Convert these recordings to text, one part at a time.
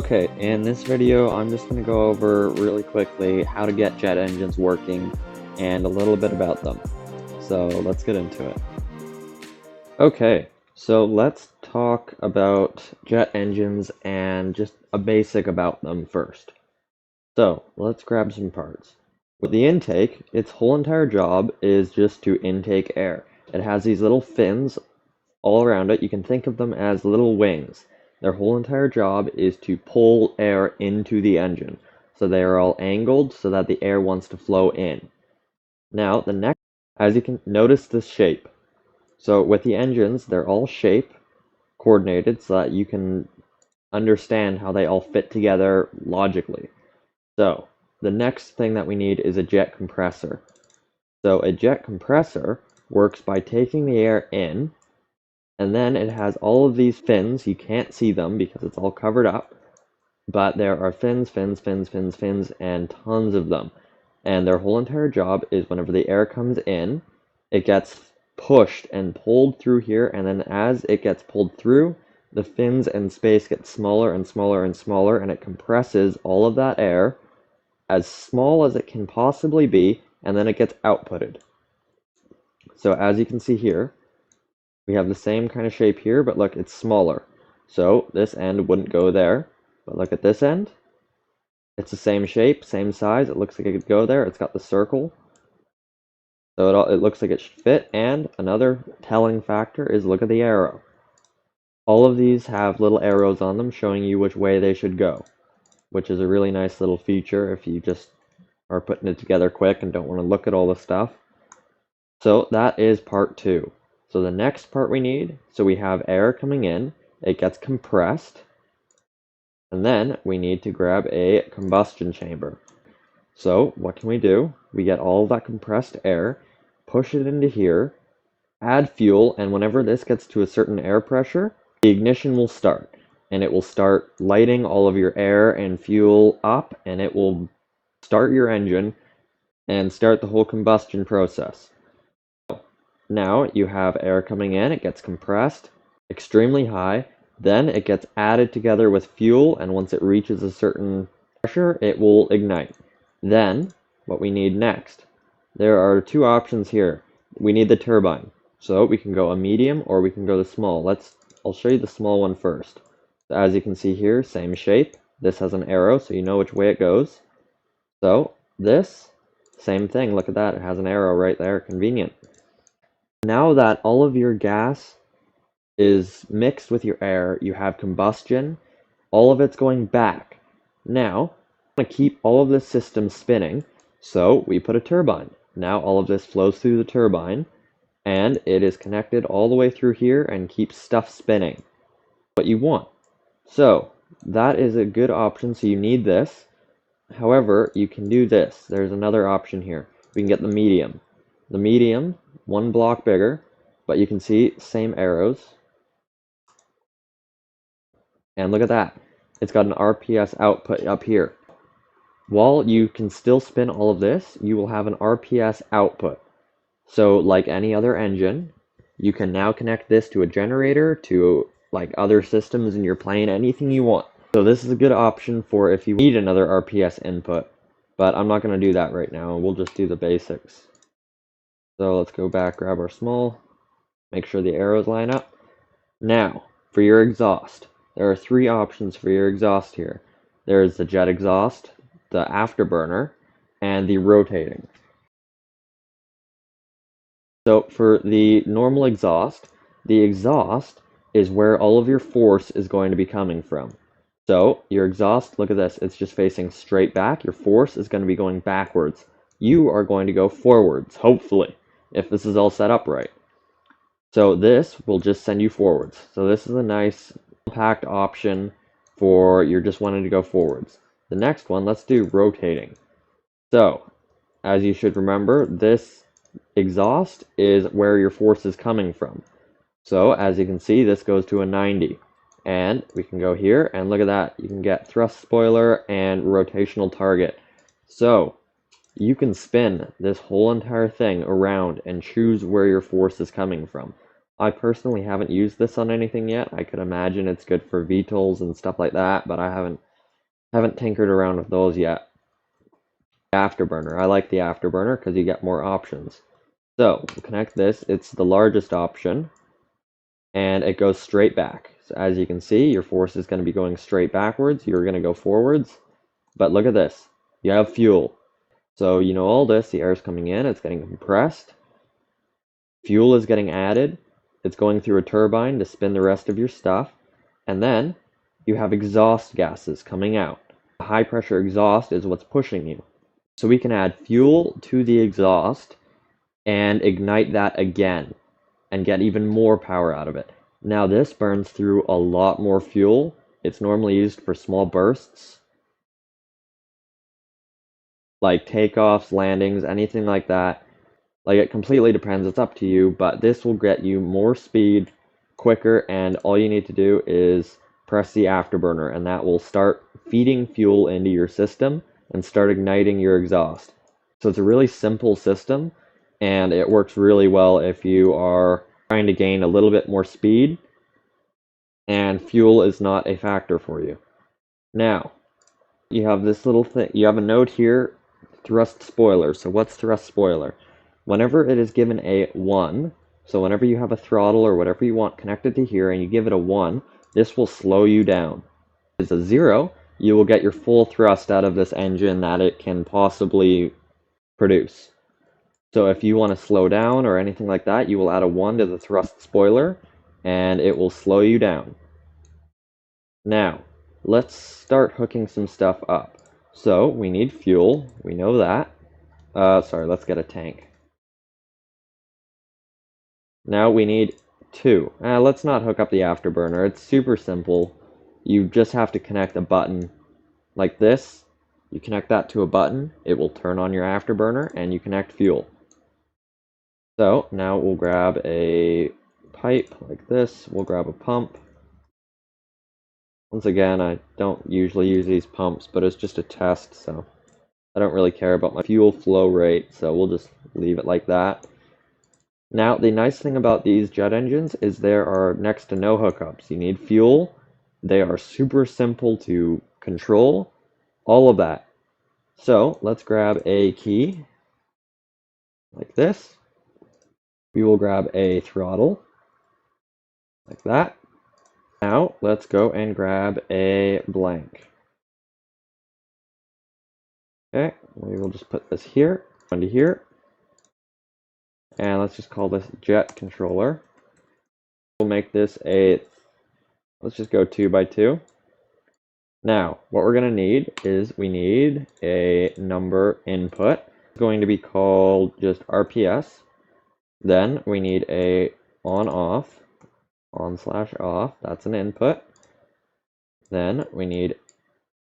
Okay, in this video, I'm just going to go over really quickly how to get jet engines working and a little bit about them. So let's get into it. Okay, so let's talk about jet engines and just a basic about them first. So let's grab some parts. With the intake, its whole entire job is just to intake air. It has these little fins all around it. You can think of them as little wings. Their whole entire job is to pull air into the engine. So they are all angled so that the air wants to flow in. Now, the next, as you can notice this shape. So with the engines, they're all shape coordinated so that you can understand how they all fit together logically. So the next thing that we need is a jet compressor. So a jet compressor works by taking the air in, and then it has all of these fins. You can't see them because it's all covered up, but there are fins, and tons of them. And their whole entire job is whenever the air comes in, it gets pushed and pulled through here, and then as it gets pulled through, the fins and space get smaller and smaller and smaller, and it compresses all of that air as small as it can possibly be, and then it gets outputted. So as you can see here, we have the same kind of shape here, but look, it's smaller. So this end wouldn't go there, but look at this end. It's the same shape, same size. It looks like it could go there. It's got the circle. So it looks like it should fit. And another telling factor is look at the arrow. All of these have little arrows on them showing you which way they should go, which is a really nice little feature if you just are putting it together quick and don't want to look at all the stuff. So that is part 2. So the next part we need, so we have air coming in, it gets compressed, and then we need to grab a combustion chamber. So what can we do? We get all that compressed air, push it into here, add fuel, and whenever this gets to a certain air pressure, the ignition will start. And it will start lighting all of your air and fuel up, and it will start your engine and start the whole combustion process. Now you have air coming in, it gets compressed extremely high, then it gets added together with fuel, and once it reaches a certain pressure, it will ignite. Then, what we need next, there are 2 options here. We need the turbine. So we can go a medium or we can go the small. I'll show you the small one first. So as you can see here, same shape. This has an arrow, so you know which way it goes. So this, same thing. Look at that. It has an arrow right there. Convenient. Now that all of your gas is mixed with your air, you have combustion, all of it's going back. Now, we want to keep all of this system spinning, so we put a turbine. Now all of this flows through the turbine, and it is connected all the way through here and keeps stuff spinning. What you want. So, that is a good option, so you need this. However, you can do this. There's another option here. We can get the medium. The medium, 1 block bigger, but you can see same arrows. And look at that. It's got an RPS output up here. While you can still spin all of this, you will have an RPS output. So like any other engine, you can now connect this to a generator, to like other systems in your plane, anything you want. So this is a good option for if you need another RPS input, but I'm not going to do that right now. We'll just do the basics. So let's go back, grab our small, make sure the arrows line up. Now, for your exhaust, there are 3 options for your exhaust here. There's the jet exhaust, the afterburner, and the rotating. So for the normal exhaust, the exhaust is where all of your force is going to be coming from. So your exhaust, look at this, it's just facing straight back. Your force is going to be going backwards. You are going to go forwards, hopefully, if this is all set up right. So this will just send you forwards. So this is a nice compact option for you're just wanting to go forwards. The next one, let's do rotating. So, as you should remember, this exhaust is where your force is coming from. So, as you can see, this goes to a 90. And we can go here, and look at that. You can get thrust spoiler and rotational target. So, you can spin this whole entire thing around and choose where your force is coming from. I personally haven't used this on anything yet. I could imagine it's good for VTOLs and stuff like that, but I haven't Haven't tinkered around with those yet. Afterburner. I like the afterburner because you get more options. So we'll connect this. It's the largest option, and it goes straight back. So as you can see, your force is going to be going straight backwards. You're going to go forwards. But look at this. You have fuel. So you know all this. The air is coming in. It's getting compressed. Fuel is getting added. It's going through a turbine to spin the rest of your stuff. And then you have exhaust gases coming out. The high pressure exhaust is what's pushing you. So we can add fuel to the exhaust and ignite that again and get even more power out of it. Now this burns through a lot more fuel. It's normally used for small bursts, like takeoffs, landings, anything like that. Like, it completely depends, it's up to you, but this will get you more speed quicker, and all you need to do is press the afterburner, and that will start feeding fuel into your system and start igniting your exhaust. So it's a really simple system, and it works really well if you are trying to gain a little bit more speed and fuel is not a factor for you. Now, you have this little thing, you have a note here, thrust spoiler. So what's thrust spoiler? Whenever it is given a 1, so whenever you have a throttle or whatever you want connected to here and you give it a 1, this will slow you down. If it's a 0, you will get your full thrust out of this engine that it can possibly produce. So if you want to slow down or anything like that, you will add a 1 to the thrust spoiler and it will slow you down. Now, let's start hooking some stuff up. So we need fuel, we know that. Sorry, let's get a tank. Now we need 2. Let's not hook up the afterburner. It's super simple. You just have to connect a button like this. You connect that to a button, it will turn on your afterburner, and you connect fuel. So now we'll grab a pipe like this. We'll grab a pump. Once again, I don't usually use these pumps, but it's just a test, so I don't really care about my fuel flow rate, so we'll just leave it like that. Now, the nice thing about these jet engines is there are next to no hookups. You need fuel, they are super simple to control, all of that. So, let's grab a key, like this. We will grab a throttle, like that. Now, let's go and grab a blank. Okay, we will just put this here, onto here. And let's just call this jet controller. We'll make this let's just go 2 by 2. Now, what we're going to need is we need a number input. It's going to be called just RPS. Then we need a on/off, on/off, that's an input. Then we need,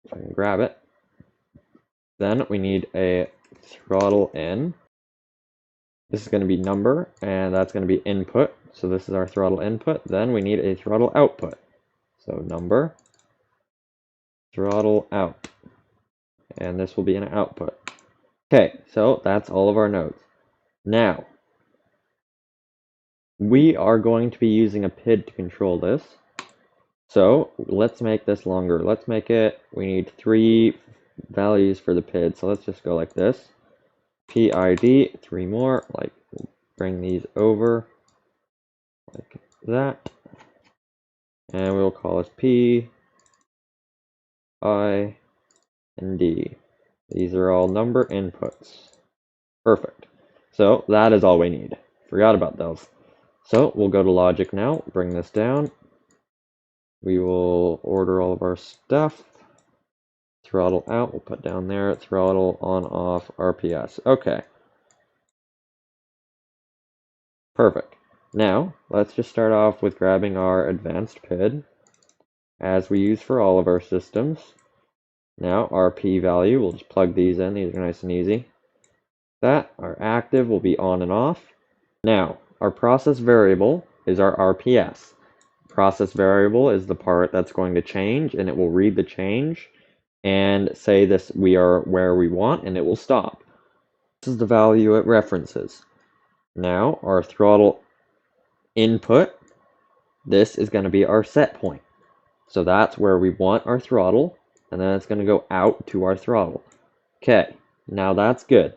if I can grab it, then we need a throttle in. This is going to be number, and that's going to be input. So this is our throttle input. Then we need a throttle output. So number, throttle out. And this will be an output. Okay, so that's all of our nodes. Now, we are going to be using a PID to control this. So let's make this longer. Let's make it, we need 3 values for the PID. So let's just go like this. PID, 3 more, like bring these over like that. And we'll call this P, I, and D. These are all number inputs. Perfect. So that is all we need. Forgot about those. So we'll go to logic now, bring this down. We will order all of our stuff. Throttle out, we'll put down there. Throttle on/off RPS. Okay. Perfect. Now, let's just start off with grabbing our advanced PID, as we use for all of our systems. Now, our P value, we'll just plug these in. These are nice and easy. That, our active will be on and off. Now, our process variable is our RPS. Process variable is the part that's going to change, and it will read the change and say this, we are where we want, and it will stop. This is the value it references. Now, our throttle input, this is going to be our set point. So that's where we want our throttle. and then it's going to go out to our throttle. Okay, now that's good.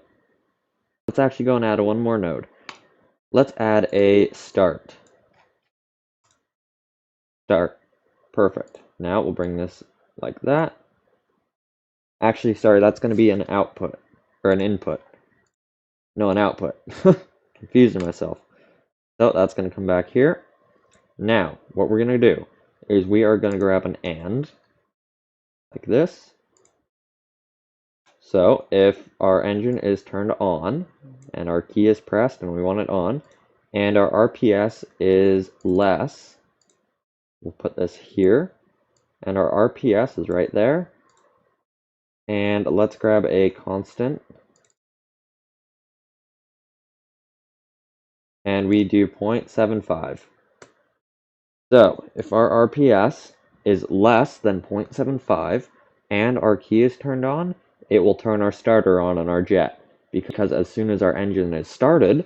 Let's actually go and add one more node. Let's add a start. Start. Perfect. Now we'll bring this like that. Actually, sorry, that's going to be an output, or an input. No, an output. Confusing myself. So that's going to come back here. Now, what we're going to do is we are going to grab an AND, like this. So if our engine is turned on, and our key is pressed and we want it on, and our RPS is less, we'll put this here, and our RPS is right there. And let's grab a constant, and we do 0.75. So if our RPS is less than 0.75 and our key is turned on, it will turn our starter on our jet, because as soon as our engine is started, the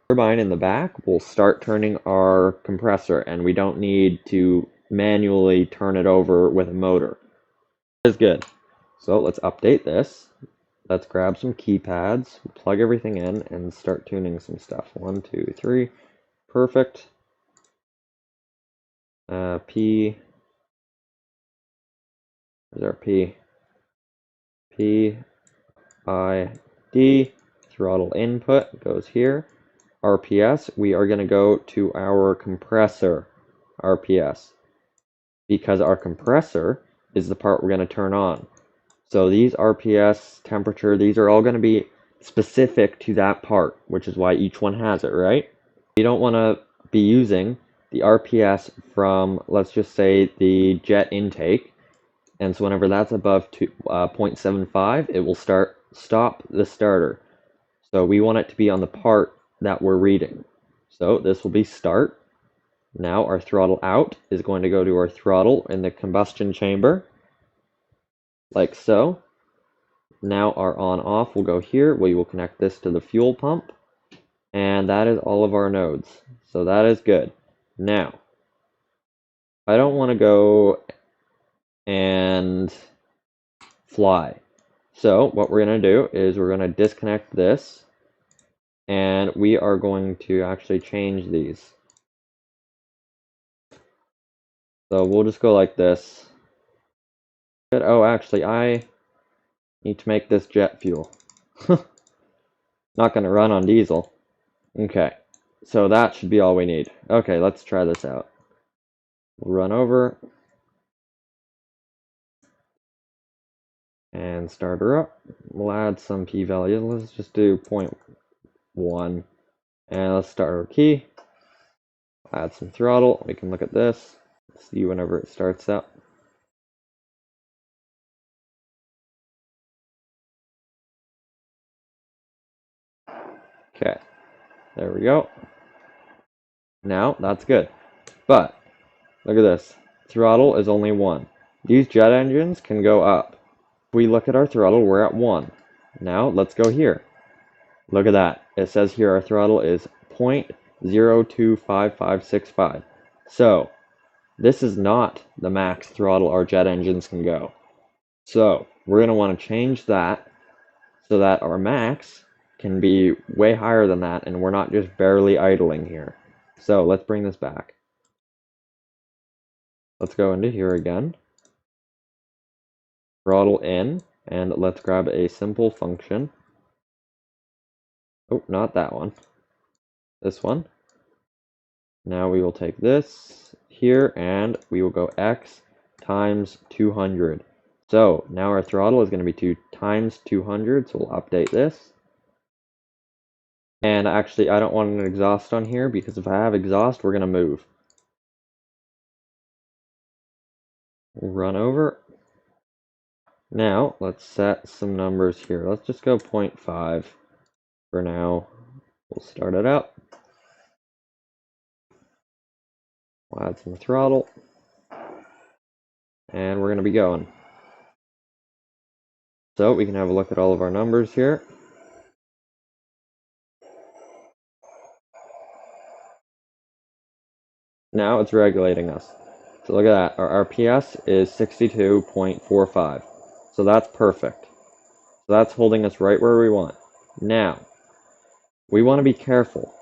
turbine in the back will start turning our compressor, and we don't need to manually turn it over with a motor. That is good. So let's update this. Let's grab some keypads, plug everything in, and start tuning some stuff. 1, 2, 3. Perfect. P. Where's our P? P, I, D. Throttle input goes here. RPS, we are going to go to our compressor RPS, because our compressor is the part we're going to turn on. So these RPS, temperature, these are all going to be specific to that part, which is why each one has it, right? You don't want to be using the RPS from, let's just say, the jet intake, and so whenever that's above 0.75, it will stop the starter. So we want it to be on the part that we're reading. So this will be start. Now our throttle out is going to go to our throttle in the combustion chamber, like so. Now our on-off will go here. We will connect this to the fuel pump, and that is all of our nodes. So that is good. Now, I don't want to go and fly. So what we're going to do is we're going to disconnect this, and we are going to actually change these. So we'll just go like this. Oh, actually, I need to make this jet fuel. Not going to run on diesel. Okay, so that should be all we need. Okay, let's try this out. We'll run over and start her up. We'll add some p-values. Let's just do 0.1. And let's start our key. Add some throttle. We can look at this. See whenever it starts up. Okay, there we go. Now, that's good. But, look at this. Throttle is only 1. These jet engines can go up. If we look at our throttle, we're at 1. Now, let's go here. Look at that. It says here our throttle is 0.025565. So, this is not the max throttle our jet engines can go. So, we're going to want to change that so that our max can be way higher than that, and we're not just barely idling here. So, let's bring this back. Let's go into here again. Throttle in, and let's grab a simple function. Oh, not that one. This one. Now we will take this here, and we will go x times 200. So now our throttle is going to be 2 times 200, so we'll update this. And actually, I don't want an exhaust on here, because if I have exhaust, we're going to move. We'll run over. Now, let's set some numbers here. Let's just go 0.5 for now. We'll start it up. We'll add some throttle. And we're going to be going. So we can have a look at all of our numbers here. Now it's regulating us. So look at that. Our RPS is 62.45. So that's perfect. So that's holding us right where we want. Now, we want to be careful.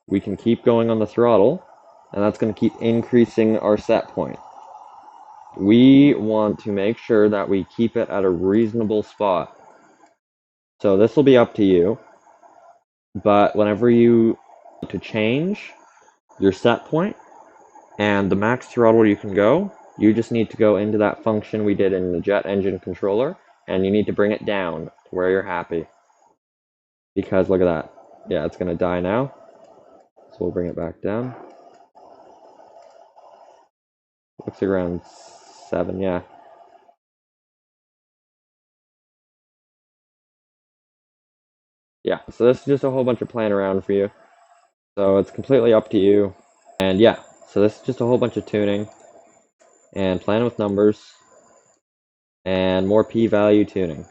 We can keep going on the throttle, and that's going to keep increasing our set point. We want to make sure that we keep it at a reasonable spot. So this will be up to you, but whenever you need to change your set point and the max throttle you can go, you just need to go into that function we did in the jet engine controller, and you need to bring it down to where you're happy. Because look at that. Yeah, it's going to die now. So we'll bring it back down. Looks like around 7, yeah. Yeah, so this is just a whole bunch of playing around for you. So it's completely up to you. And yeah, so this is just a whole bunch of tuning and playing with numbers and more p-value tuning.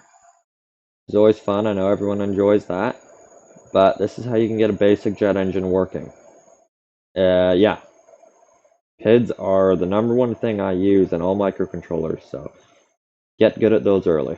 It's always fun. I know everyone enjoys that. But this is how you can get a basic jet engine working. Yeah. PIDs are the #1 thing I use in all microcontrollers, so get good at those early.